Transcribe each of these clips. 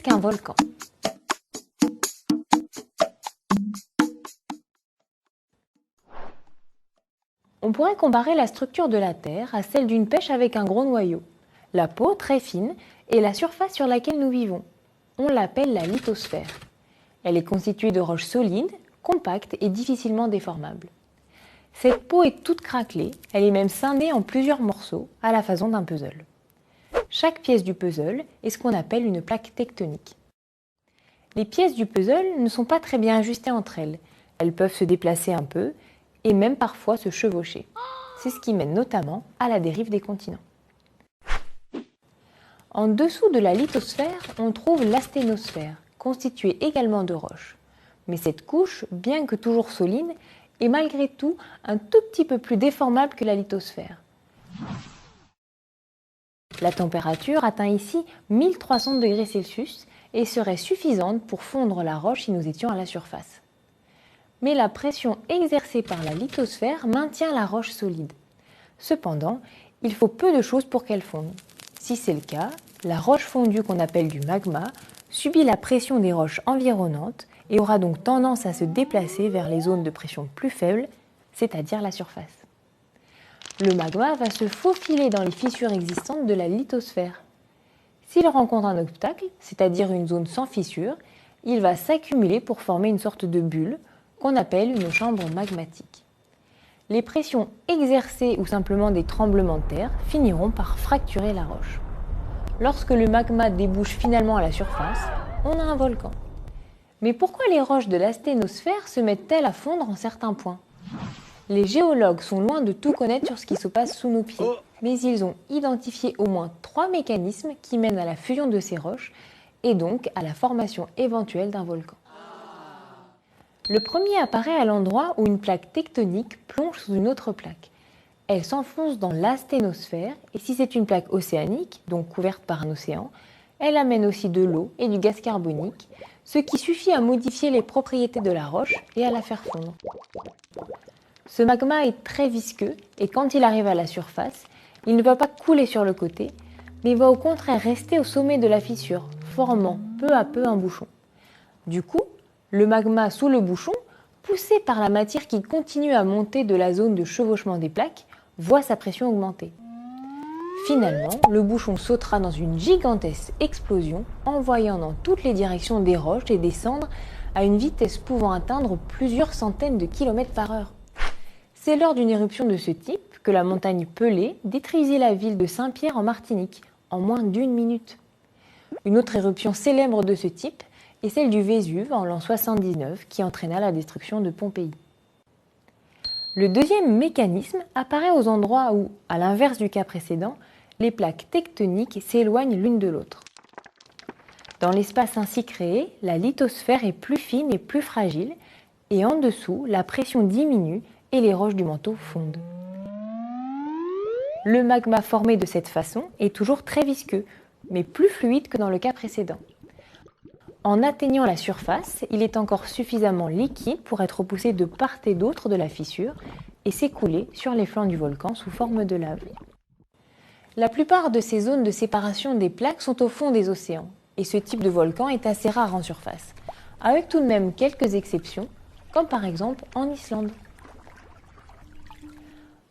Qu'est-ce qu'un volcan? On pourrait comparer la structure de la Terre à celle d'une pêche avec un gros noyau. La peau, très fine, est la surface sur laquelle nous vivons. On l'appelle la lithosphère. Elle est constituée de roches solides, compactes et difficilement déformables. Cette peau est toute craquelée, elle est même scindée en plusieurs morceaux, à la façon d'un puzzle. Chaque pièce du puzzle est ce qu'on appelle une plaque tectonique. Les pièces du puzzle ne sont pas très bien ajustées entre elles. Elles peuvent se déplacer un peu et même parfois se chevaucher. C'est ce qui mène notamment à la dérive des continents. En dessous de la lithosphère, on trouve l'asténosphère, constituée également de roches. Mais cette couche, bien que toujours solide, est malgré tout un tout petit peu plus déformable que la lithosphère. La température atteint ici 1300 degrés Celsius et serait suffisante pour fondre la roche si nous étions à la surface. Mais la pression exercée par la lithosphère maintient la roche solide. Cependant, il faut peu de choses pour qu'elle fonde. Si c'est le cas, la roche fondue qu'on appelle du magma subit la pression des roches environnantes et aura donc tendance à se déplacer vers les zones de pression plus faibles, c'est-à-dire la surface. Le magma va se faufiler dans les fissures existantes de la lithosphère. S'il rencontre un obstacle, c'est-à-dire une zone sans fissure, il va s'accumuler pour former une sorte de bulle qu'on appelle une chambre magmatique. Les pressions exercées ou simplement des tremblements de terre finiront par fracturer la roche. Lorsque le magma débouche finalement à la surface, on a un volcan. Mais pourquoi les roches de l'asténosphère se mettent-elles à fondre en certains points? Les géologues sont loin de tout connaître sur ce qui se passe sous nos pieds, mais ils ont identifié au moins 3 mécanismes qui mènent à la fusion de ces roches et donc à la formation éventuelle d'un volcan. Le premier apparaît à l'endroit où une plaque tectonique plonge sous une autre plaque. Elle s'enfonce dans l'asténosphère et si c'est une plaque océanique, donc couverte par un océan, elle amène aussi de l'eau et du gaz carbonique, ce qui suffit à modifier les propriétés de la roche et à la faire fondre. Ce magma est très visqueux et quand il arrive à la surface, il ne va pas couler sur le côté, mais va au contraire rester au sommet de la fissure, formant peu à peu un bouchon. Du coup, le magma sous le bouchon, poussé par la matière qui continue à monter de la zone de chevauchement des plaques, voit sa pression augmenter. Finalement, le bouchon sautera dans une gigantesque explosion, envoyant dans toutes les directions des roches et des cendres à une vitesse pouvant atteindre plusieurs centaines de kilomètres par heure. C'est lors d'une éruption de ce type que la montagne Pelée détruisit la ville de Saint-Pierre en Martinique en moins d'1 minute. Une autre éruption célèbre de ce type est celle du Vésuve en l'an 79 qui entraîna la destruction de Pompéi. Le deuxième mécanisme apparaît aux endroits où, à l'inverse du cas précédent, les plaques tectoniques s'éloignent l'une de l'autre. Dans l'espace ainsi créé, la lithosphère est plus fine et plus fragile, et en dessous, la pression diminue et les roches du manteau fondent. Le magma formé de cette façon est toujours très visqueux, mais plus fluide que dans le cas précédent. En atteignant la surface, il est encore suffisamment liquide pour être poussé de part et d'autre de la fissure et s'écouler sur les flancs du volcan sous forme de lave. La plupart de ces zones de séparation des plaques sont au fond des océans, et ce type de volcan est assez rare en surface, avec tout de même quelques exceptions, comme par exemple en Islande.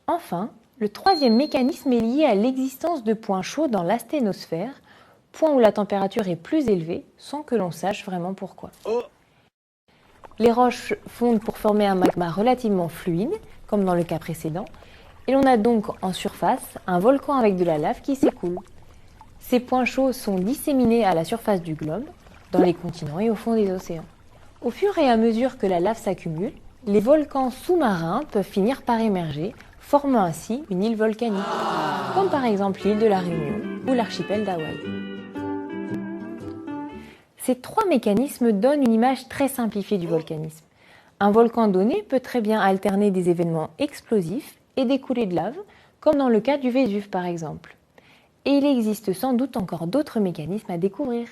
Enfin, le troisième mécanisme est lié à l'existence de points chauds dans l'asténosphère, point où la température est plus élevée, sans que l'on sache vraiment pourquoi. Les roches fondent pour former un magma relativement fluide, comme dans le cas précédent, et l'on a donc en surface un volcan avec de la lave qui s'écoule. Ces points chauds sont disséminés à la surface du globe, dans les continents et au fond des océans. Au fur et à mesure que la lave s'accumule, les volcans sous-marins peuvent finir par émerger, formant ainsi une île volcanique, comme par exemple l'île de la Réunion ou l'archipel d'Hawaï. Ces 3 mécanismes donnent une image très simplifiée du volcanisme. Un volcan donné peut très bien alterner des événements explosifs et des coulées de lave, comme dans le cas du Vésuve par exemple. Et il existe sans doute encore d'autres mécanismes à découvrir.